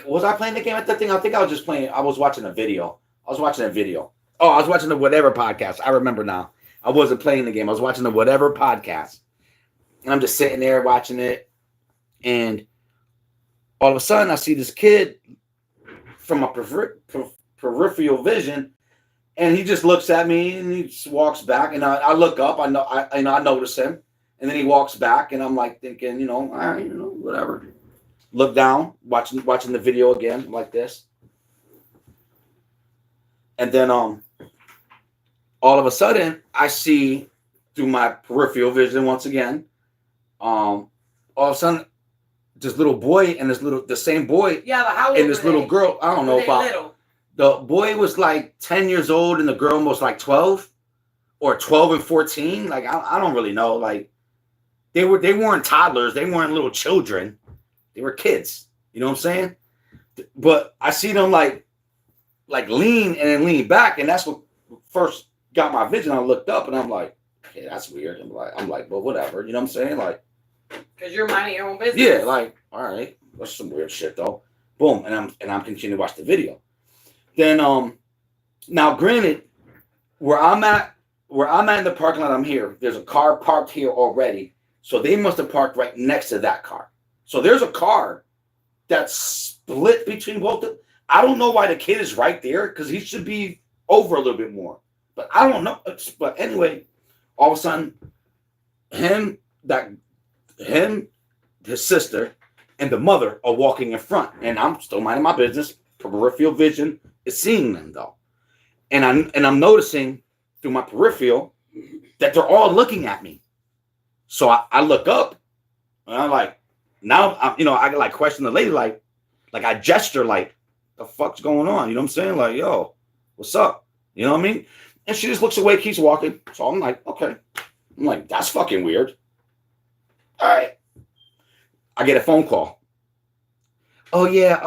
Was I playing the game at that thing? I think I was just playing. I was watching a video. Oh, I was watching the Whatever podcast. I remember now. I wasn't playing the game. I was watching the Whatever podcast. And I'm just sitting there watching it. And all of a sudden, I see this kid from my peripheral vision. And he just looks at me and he just walks back. And I look up. I notice him. And then he walks back. And I'm like thinking, all right, whatever. Look down, watching the video again like this. And then all of a sudden I see through my peripheral vision once again, all of a sudden this little boy and the same boy but how and this little girl, I don't know about little? The boy was like 10 years old and the girl was like 12 or 12 and 14. Like I don't really know. Like they weren't toddlers, they weren't little children. They were kids, you know what I'm saying? But I see them like lean and then lean back, and that's what first got my vision. I looked up and I'm like, okay, that's weird. I'm like, well, whatever, you know what I'm saying? Like, because you're minding your own business. Yeah, like, all right, that's some weird shit though. Boom, and I'm continuing to watch the video. Then now granted, where I'm at in the parking lot, I'm here. There's a car parked here already, so they must have parked right next to that car. So there's a car that's split between both. I don't know why the kid is right there because he should be over a little bit more. But I don't know. But anyway, all of a sudden, his sister, and the mother are walking in front, and I'm still minding my business. Peripheral vision is seeing them though, and I'm noticing through my peripheral that they're all looking at me. So I look up, and I'm like. Now, I like question the lady, like I gesture, like, the fuck's going on? You know what I'm saying? Like, yo, what's up? You know what I mean? And she just looks away, keeps walking. So I'm like, okay. I'm like, that's fucking weird. All right. I get a phone call. Oh, yeah,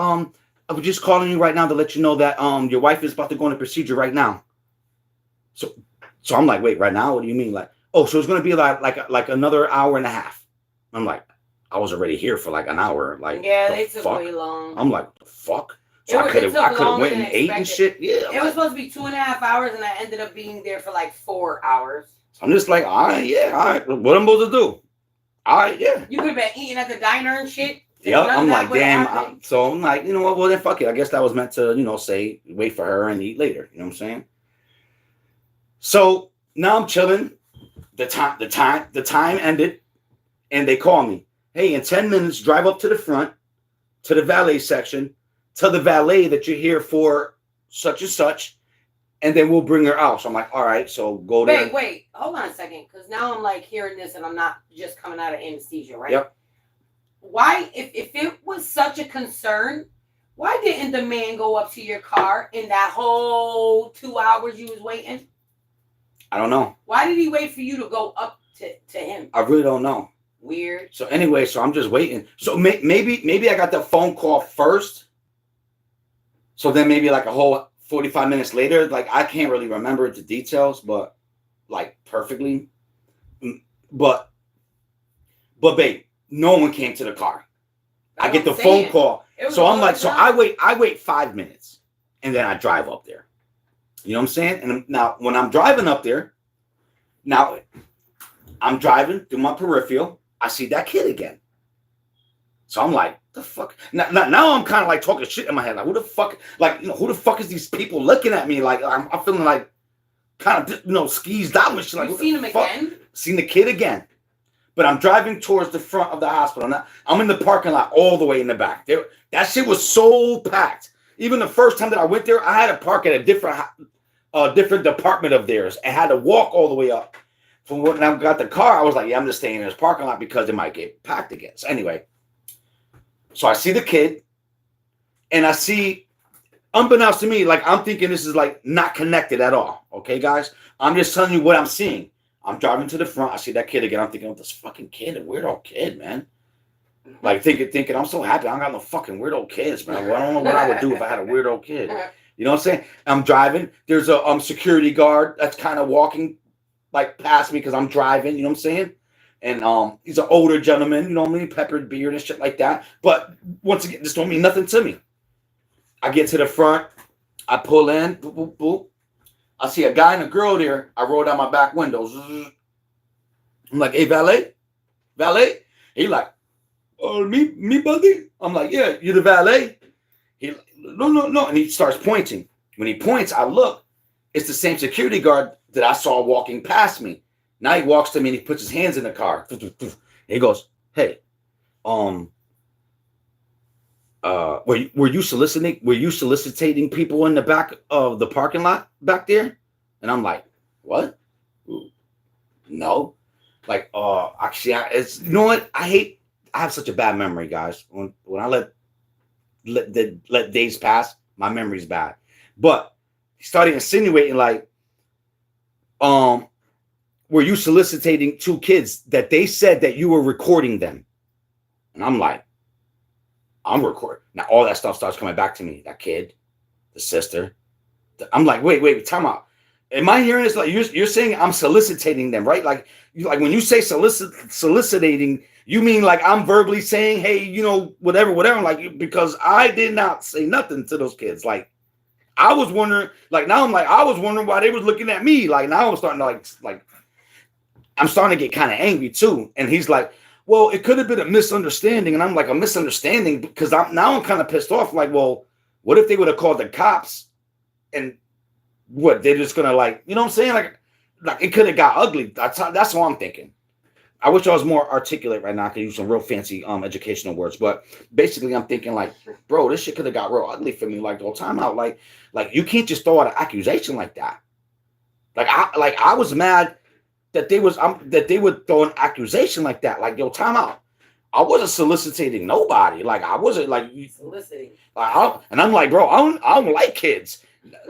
I was just calling you right now to let you know that your wife is about to go on a procedure right now. So I'm like, wait, right now? What do you mean? Like, oh, so it's going to be like another hour and a half. I'm like, I was already here for like an hour. Like, yeah, they took way long. I'm like, the fuck? So I could have went and ate and shit. Yeah. It was supposed to be 2.5 hours, and I ended up being there for like 4 hours. I'm just like, all right. What I'm supposed to do? All right, yeah. You could have been eating at the diner and shit. Yep. I'm like, damn. So I'm like, you know what? Well, then fuck it. I guess that was meant to, say, wait for her and eat later. You know what I'm saying? So now I'm chilling. The time ended, and they call me. Hey, in 10 minutes, drive up to the front, to the valet section, tell the valet that you're here for such and such, and then we'll bring her out. So I'm like, all right, so go there. Wait, hold on a second, because now I'm like hearing this, and I'm not just coming out of anesthesia, right? Yep. Why, if it was such a concern, why didn't the man go up to your car in that whole 2 hours you was waiting? I don't know. Why did he wait for you to go up to him? I really don't know. Weird. So anyway, so I'm just waiting. So maybe I got the phone call first. So then maybe like a whole 45 minutes later, like I can't really remember the details, but like perfectly. But babe, no one came to the car. I get the phone call. So I'm like, so I wait 5 minutes and then I drive up there. You know what I'm saying? And now when I'm driving up there, now I'm driving through my peripheral. I see that kid again. So I'm like, the fuck? Now I'm kind of like talking shit in my head. Like, who the fuck? Like, who the fuck is these people looking at me? Like, I'm feeling like kind of, skeezed out and shit. Like, you seen him again? Seen the kid again. But I'm driving towards the front of the hospital. I'm in the parking lot all the way in the back. That shit was so packed. Even the first time that I went there, I had to park at a different department of theirs and had to walk all the way up. So when I got the car, I was like, yeah, I'm just staying in this parking lot because it might get packed again. So anyway, so I see the kid. and I see, unbeknownst to me, like I'm thinking this is like not connected at all. Okay, guys, I'm just telling you what I'm seeing. I'm driving to the front. I see that kid again. I'm thinking, oh, this fucking kid, a weirdo kid, man. Like thinking, I'm so happy I don't got no fucking weirdo kids, man. Well, I don't know what I would do if I had a weirdo kid. You know what I'm saying? I'm driving. There's a security guard that's kind of walking like past me because I'm driving. You know what I'm saying? And he's an older gentleman. You know what I mean? Peppered beard and shit like that. But once again, this don't mean nothing to me. I get to the front. I pull in. Boop, boop, boop. I see a guy and a girl there. I roll down my back window. I'm like, hey, valet. He like, oh, me, buddy. I'm like, yeah, you the valet. He no, and he starts pointing. When he points, I look. It's the same security guard that I saw walking past me. Now he walks to me and he puts his hands in the car. He goes, hey, were you soliciting people in the back of the parking lot back there? And I'm like, what? No. Like, actually, it's, you know what? I have such a bad memory, guys. When I let days pass, my memory's bad. But he started insinuating like, were you soliciting two kids that they said that you were recording them? And I'm like, I'm recording. Now all that stuff starts coming back to me. That kid, the sister. I'm like, wait, time out. Am I hearing this? Like you're saying I'm soliciting them, right? Like when you say soliciting, you mean like I'm verbally saying, hey, you know, whatever, like, because I did not say nothing to those kids. Like I was wondering, like now I'm like, I was wondering why they was looking at me. Like now I'm starting to like I'm starting to get kind of angry too. And he's like, well, it could have been a misunderstanding. And I'm like, a misunderstanding because I'm kind of pissed off. Like, well, what if they would have called the cops and what, they're just gonna like, you know what I'm saying? Like it could have got ugly. That's what I'm thinking. I wish I was more articulate right now. I could use some real fancy educational words, but basically I'm thinking like, bro, this shit could have got real ugly for me. Like the whole time out, like you can't just throw out an accusation like that. I was mad that they would throw an accusation like that. Like, yo, time out. I wasn't soliciting nobody. Like I wasn't like soliciting. And I'm like, bro, I don't like kids.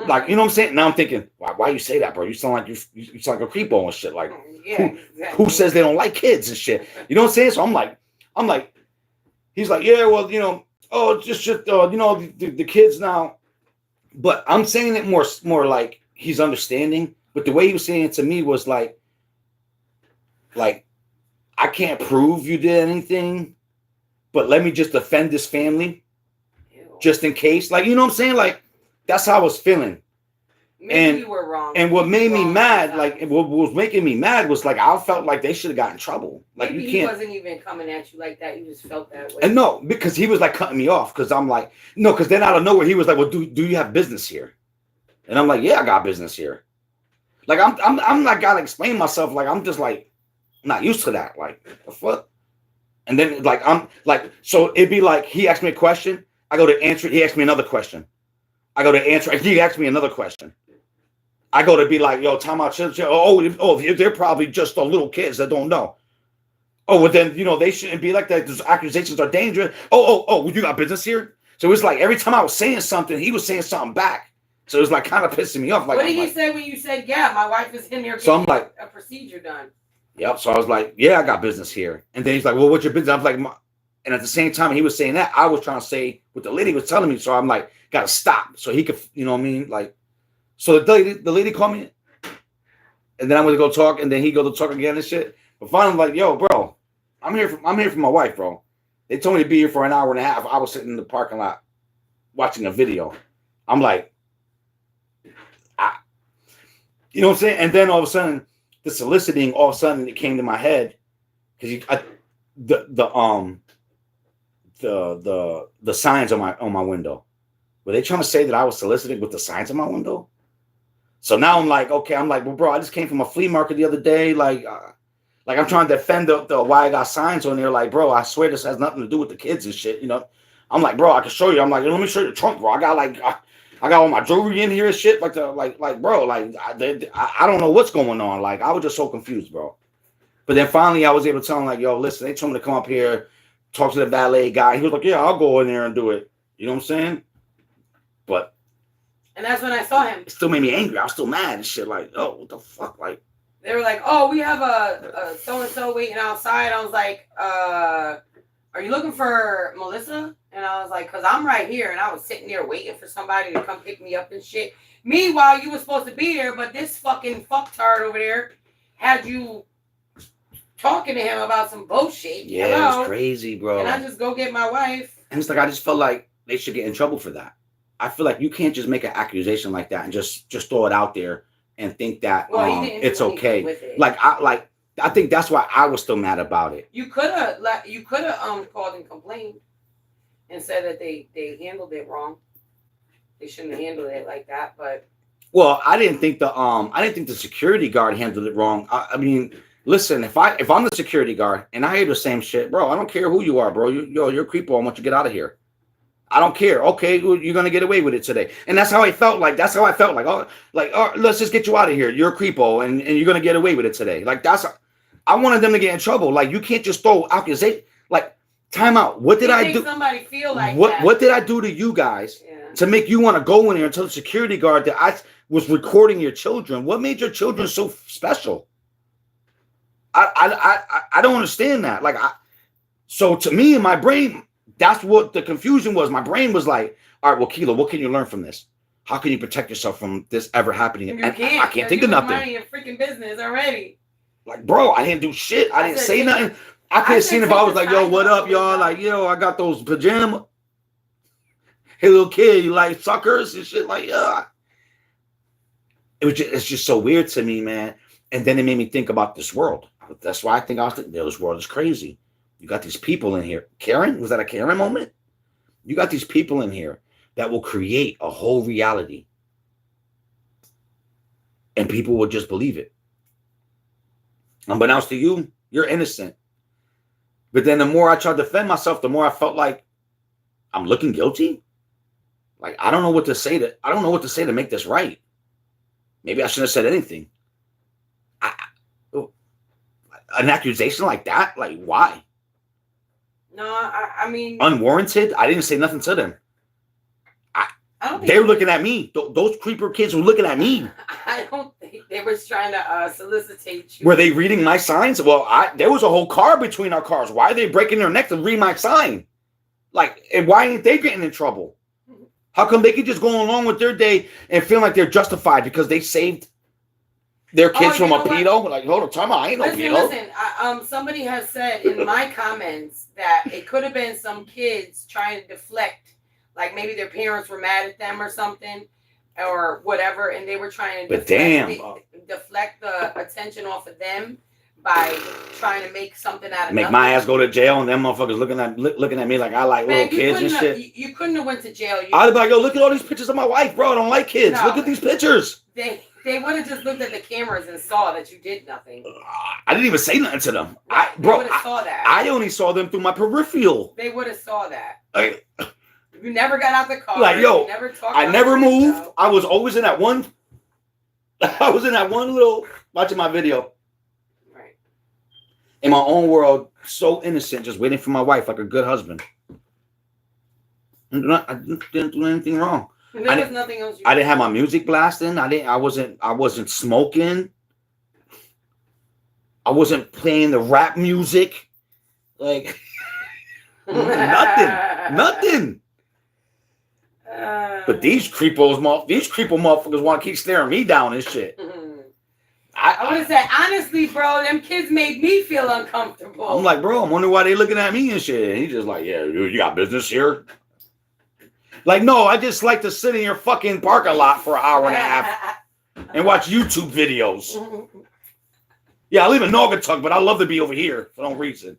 Like, you know what I'm saying? Now I'm thinking, why you say that, bro? You sound like you sound like a creepo and shit. Like, yeah, who says they don't like kids and shit? You know what I'm saying? So I'm like, he's like, yeah, well, you know, oh, just you know, the kids now. But I'm saying it more like he's understanding. But the way he was saying it to me was like I can't prove you did anything, but let me just defend this family, just in case. Like, you know what I'm saying? Like. That's how I was feeling. Maybe you were wrong. And what made me mad, like what was making me mad was like I felt like they should have gotten in trouble. Like maybe you can't. He wasn't even coming at you like that. You just felt that way. And no, because he was like cutting me off because I'm like, no, because then out of nowhere he was like, well, do you have business here? And I'm like, yeah, I got business here. Like I'm not gotta explain myself. Like I'm just like not used to that. Like the fuck. And then like I'm like, so it'd be like he asked me a question, I go to answer it, he asked me another question. I go to answer. He asked me another question. I go to be like, yo, time out. They're probably just the little kids that don't know. Oh, well, then, you know, they shouldn't be like that. Those accusations are dangerous. Oh, you got business here? So it's like every time I was saying something, he was saying something back. So it was like kind of pissing me off. Like, what did he say when you said, yeah, my wife is in there getting a procedure done? Yep. So I was like, yeah, I got business here. And then he's like, well, what's your business? I was like, and at the same time he was saying that, I was trying to say what the lady was telling me. So I'm like, gotta stop so he could, you know what I mean? Like, so the lady called me, and then I went to go talk, and then he go to talk again and shit. But finally, I'm like, yo, bro, I'm here for my wife, bro. They told me to be here for an hour and a half. I was sitting in the parking lot watching a video. I'm like, you know what I'm saying? And then all of a sudden, the soliciting, all of a sudden it came to my head because the signs on my window. Were they trying to say that I was soliciting with the signs on my window? So now I'm like, okay, I'm like, well, bro, I just came from a flea market the other day. Like I'm trying to defend the why I got signs on there. Like, bro, I swear this has nothing to do with the kids and shit. You know, I'm like, bro, I can show you. I'm like, let me show you the trunk, bro. I got all my jewelry in here and shit. Like bro, like I don't know what's going on. Like I was just so confused, bro. But then finally I was able to tell him like, yo, listen, they told me to come up here, talk to the valet guy. He was like, yeah, I'll go in there and do it. You know what I'm saying? But And that's when I saw him. it still made me angry. I was still mad and shit. Like, oh, what the fuck? Like, They were like, "Oh, we have a so-and-so waiting outside." I was like, "Are you looking for Melissa?" And I was like, "Cause I'm right here." And I was sitting there waiting for somebody to come pick me up and shit. Meanwhile, you were supposed to be there, but this fucking fucktard over there had you talking to him about some bullshit. yeah, Hello? it was crazy, bro. And I just go get my wife. And it's like I just felt like they should get in trouble for that. I feel like you can't just make an accusation like that and just throw it out there and think that Well, he didn't do it's anything okay. with it. I think that's why I was still mad about it. You could have called and complained and said that they handled it wrong. They shouldn't have handled it like that. But Well, I didn't think the security guard handled it wrong. I mean, listen, if I'm the security guard and I hear the same shit, bro, I don't care who you are, bro. You're a creepo. I want you to get out of here. I don't care. Okay, well, you're gonna get away with it today, and that's how I felt. Like that's how I felt. Like oh, let's just get you out of here. You're a creepo, and you're gonna get away with it today. Like I wanted them to get in trouble. Like you can't just throw accusation. Like time out. What did I do? Somebody feel like what that. What did I do to you guys Yeah. to make you want to go in there and tell the security guard that I was recording your children? What made your children so special? I don't understand that. So to me in my brain, that's what the confusion was. My brain was like, all right, well, Kilo, what can you learn from this? How can you protect yourself from this ever happening? You And can't. I can't think of nothing. Money and freaking business already. Like, bro, I didn't do shit. I didn't say nothing. I could have seen if I was like, yo, what up, y'all? Like, yo, I got those pajamas. Hey, little kid, you like suckers and shit? Like, yeah. It's just so weird to me, man. And then it made me think about this world. That's why I think this world is crazy. You got these people in here. Karen? Was that a Karen moment? You got these people in here that will create a whole reality. And people will just believe it. Unbeknownst to you, you're innocent. But then the more I tried to defend myself, the more I felt like I'm looking guilty. Like I don't know what to say to make this right. Maybe I shouldn't have said anything. An accusation like that? Like why? No, I mean Unwarranted? I didn't say nothing to them. I don't think They were looking at me. Those creeper kids were looking at me. I don't think they were trying to solicitate you. Were they reading my signs? Well, there was a whole car between our cars. Why are they breaking their neck to read my sign? Like, and why ain't they getting in trouble? How come they could just go along with their day and feel like they're justified because they saved their kids from a pedo? Like, hold on, time out. I ain't no pedo. Listen, somebody has said in my comments that it could have been some kids trying to deflect, like maybe their parents were mad at them or something, or whatever, and they were trying to deflect the attention off of them by trying to make something out of make nothing. my ass go to jail, and them motherfuckers looking at me like I like little kids and shit. You couldn't have went to jail. I'd be like, yo, look at all these pictures of my wife, bro. I don't like kids. No. Look at these pictures. They would have just looked at the cameras and saw that you did nothing. I didn't even say nothing to them. They would have saw that. I only saw them through my peripheral. They would have saw that. Like, you never got out the car. Like, yo, you never talked. I never moved. I was always in that one. I was in that one little watching my video. Right. In my own world, so innocent, just waiting for my wife like a good husband. I didn't do anything wrong. There was nothing else. I didn't have my music blasting. I wasn't smoking. I wasn't playing the rap music. Like nothing. But these creepo motherfuckers want to keep staring me down and shit. I would have said, honestly, bro, them kids made me feel uncomfortable. I'm like, bro, I'm wondering why they looking at me and shit. And he's just like, yeah, you got business here? Like, no, I just like to sit in your fucking parking lot for an hour and a half and watch YouTube videos. Yeah, I live in Naugatuck, but I love to be over here for no reason.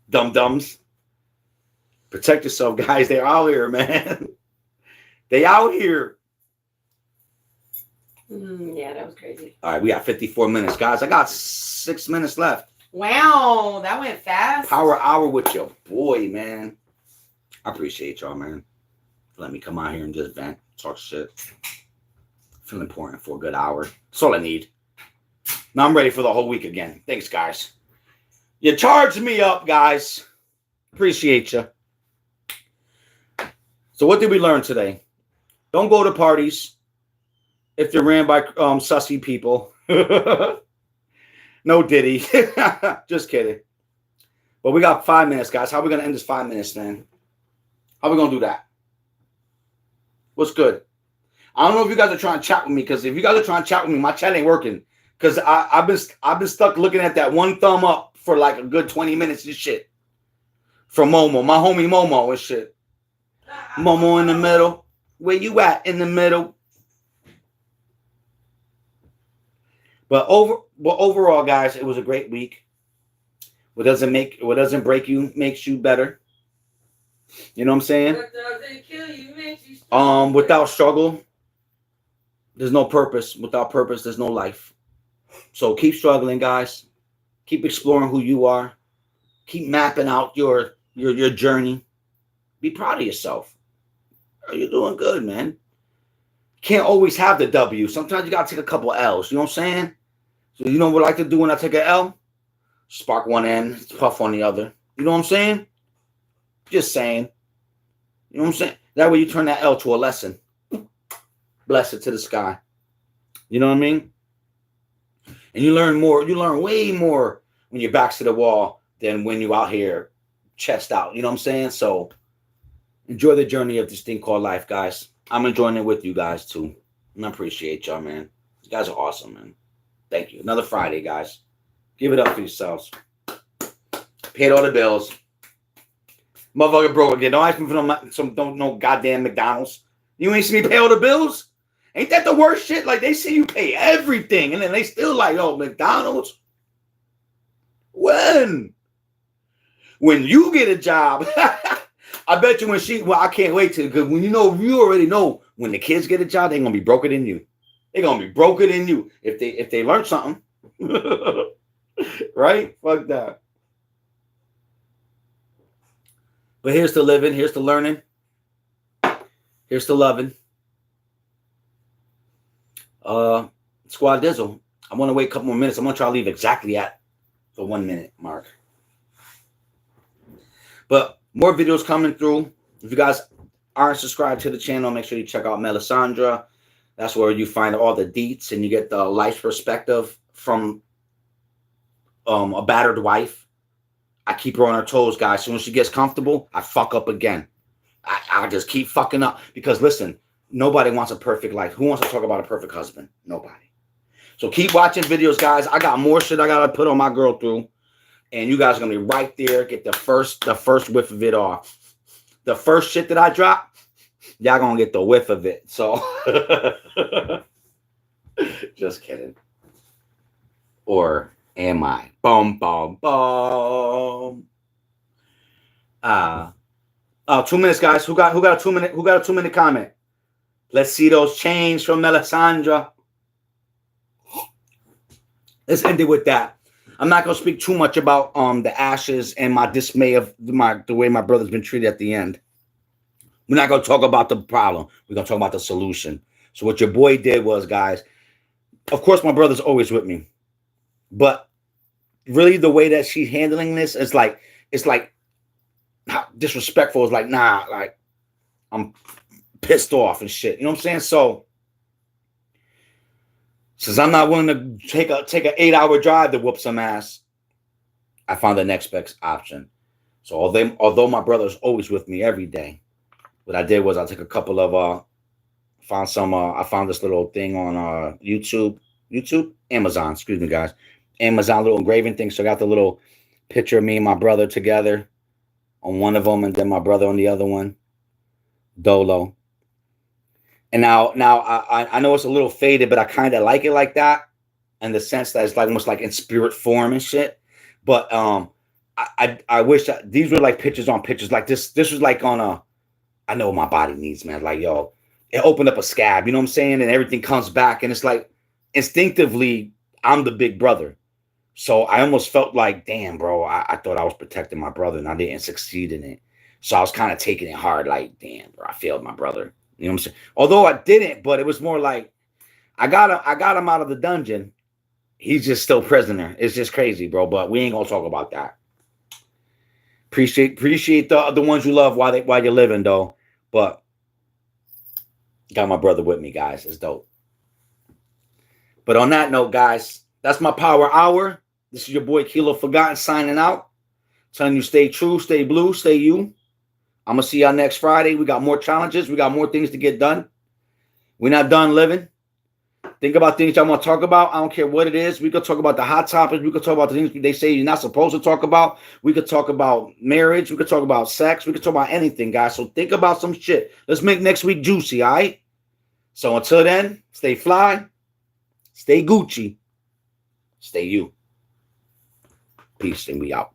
Dum-dums. Protect yourself, guys. They're out here, man. They out here. Yeah, that was crazy. All right, we got 54 minutes. Guys, I got 6 minutes left. Wow, that went fast. Power hour with your boy, man. I appreciate y'all, man. Let me come out here and just vent, talk shit. Feel important for a good hour. That's all I need. Now I'm ready for the whole week again. Thanks, guys. You charged me up, guys. Appreciate you. So what did we learn today? Don't go to parties if they're ran by sussy people. No Diddy. Just kidding. But we got 5 minutes, guys. How are we going to end this 5 minutes, man? How are we going to do that? What's good? I don't know if you guys are trying to chat with me, because if you guys are trying to chat with me, my chat ain't working. Because I've been stuck looking at that one thumb up for like a good 20 minutes and shit. From Momo, my homie Momo and shit. Momo in the middle. Where you at in the middle? But overall, guys, it was a great week. What doesn't break you makes you better. You know what I'm saying? What doesn't kill you makes you stronger. Without struggle, there's no purpose. Without purpose, there's no life. So keep struggling, guys. Keep exploring who you are. Keep mapping out your journey. Be proud of yourself. You're doing good, man. Can't always have the W. Sometimes you gotta take a couple L's. You know what I'm saying? So you know what I like to do when I take an L? Spark one end, puff on the other. You know what I'm saying? Just saying. You know what I'm saying? That way you turn that L to a lesson. Bless it to the sky. You know what I mean? And you learn more. You learn way more when your back's to the wall than when you're out here chest out. You know what I'm saying? So enjoy the journey of this thing called life, guys. I'm enjoying it with you guys too. And I appreciate y'all, man. You guys are awesome, man. Thank you. Another Friday, guys. Give it up for yourselves. Paid all the bills. Motherfucker broke again. Don't ask me for no goddamn McDonald's. You ain't see me pay all the bills? Ain't that the worst shit? Like, they see you pay everything, and then they still like, oh, McDonald's? When you get a job, I bet you I can't wait to, because when you already know when the kids get a job, they're going to be broker than you. They're going to be broker than you if they learn something. Right? Fuck that. But here's to living. Here's to learning. Here's to loving. Squad Dizzle. I want to wait a couple more minutes. I'm going to try to leave exactly at the 1 minute mark. But more videos coming through. If you guys aren't subscribed to the channel, make sure you check out Melisandra. That's where you find all the deets and you get the life perspective from a battered wife. I keep her on her toes, guys. As soon as she gets comfortable, I fuck up again. I just keep fucking up. Because listen, nobody wants a perfect life. Who wants to talk about a perfect husband? Nobody. So keep watching videos, guys. I got more shit I got to put on my girl through. And you guys are going to be right there. Get the first whiff of it off. The first shit that I drop, y'all going to get the whiff of it. So, just kidding. Or am I? Boom, boom, boom. 2 minutes, guys. Who got a 2 minute? Who got a 2 minute comment? Let's see those chains from Melisandra. Let's end it with that. I'm not gonna speak too much about the ashes and my dismay of the way my brother's been treated at the end. We're not gonna talk about the problem. We're gonna talk about the solution. So what your boy did was, guys, of course my brother's always with me, but really the way that she's handling this is like, it's like disrespectful. It's like, nah, like I'm pissed off and shit. You know what I'm saying? So since I'm not willing to take an 8-hour drive to whoop some ass, I found the next best option. So although my brother's always with me every day, what I did was I took a couple of I found this little thing on Amazon, excuse me, guys. Amazon little engraving thing. So I got the little picture of me and my brother together on one of them, and then my brother on the other one, Dolo. And now I know it's a little faded, but I kind of like it like that, in the sense that it's like almost like in spirit form and shit. But I wish that these were like pictures on pictures. Like this was like on a, I know what my body needs, man. Like, yo, it opened up a scab, you know what I'm saying? And everything comes back, and it's like instinctively I'm the big brother. So I almost felt like, damn, bro, I thought I was protecting my brother and I didn't succeed in it. So I was kind of taking it hard, like, damn, bro, I failed my brother. You know what I'm saying? Although I didn't, but it was more like I got him out of the dungeon. He's just still prisoner. It's just crazy, bro. But we ain't gonna talk about that. Appreciate the ones you love while you're living, though. But Got my brother with me, guys. It's dope. But on that note, guys, that's my power hour. This is your boy Kilo Forgotten signing out. Telling you stay true, stay blue, stay you. I'm going to see y'all next Friday. We got more challenges. We got more things to get done. We're not done living. Think about things y'all want to talk about. I don't care what it is. We could talk about the hot topics. We could talk about the things they say you're not supposed to talk about. We could talk about marriage. We could talk about sex. We could talk about anything, guys. So think about some shit. Let's make next week juicy, all right? So until then, stay fly, stay Gucci, stay you. Peace, and we out.